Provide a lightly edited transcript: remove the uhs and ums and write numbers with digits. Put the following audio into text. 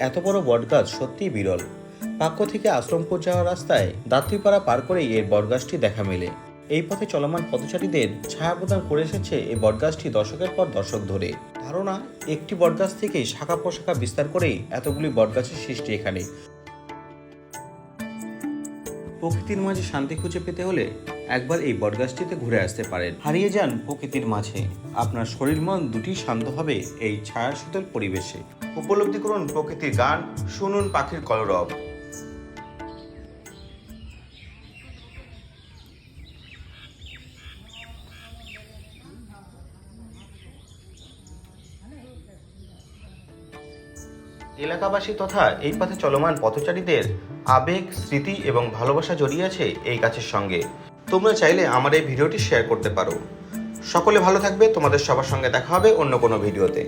এত বড় বটগাছ সত্যিই বিরল। পাক্য থেকে আশ্রমপুর যাওয়ার রাস্তায় দাত্রীপাড়া পার করেই এই বটগাছটি দেখা মেলে। এই পথে চলমান পথচারীদের ছায়া প্রদান করে এসেছে এই বটগাছটি দশকের পর দশক ধরে। ধারণা, একটি বটগাছ থেকেই শাখা প্রশাখা বিস্তার করেই এতগুলি বটগাছের সৃষ্টি এখানে। প্রকৃতির মাঝে শান্তি খুঁজে পেতে হলে একবার এই বটগাছটিতে ঘুরে আসতে পারেন। হারিয়ে যান প্রকৃতির মাঝে, আপনার শরীর মন দুটি শান্ত হবে এই ছায়া শীতল পরিবেশে। উপলব্ধি করুন প্রকৃতির গান, শুনুন পাখির কলরব। এলাকাবাসী তথা এই পথে চলমান পথচারীদের আবেগ, স্মৃতি এবং ভালোবাসা জড়িয়ে আছে এই গাছের সঙ্গে। তোমরা চাইলে আমার এই ভিডিওটি শেয়ার করতে পারো। সকলে ভালো থাকবে, তোমাদের সবার সঙ্গে দেখা হবে অন্য কোনো ভিডিওতে।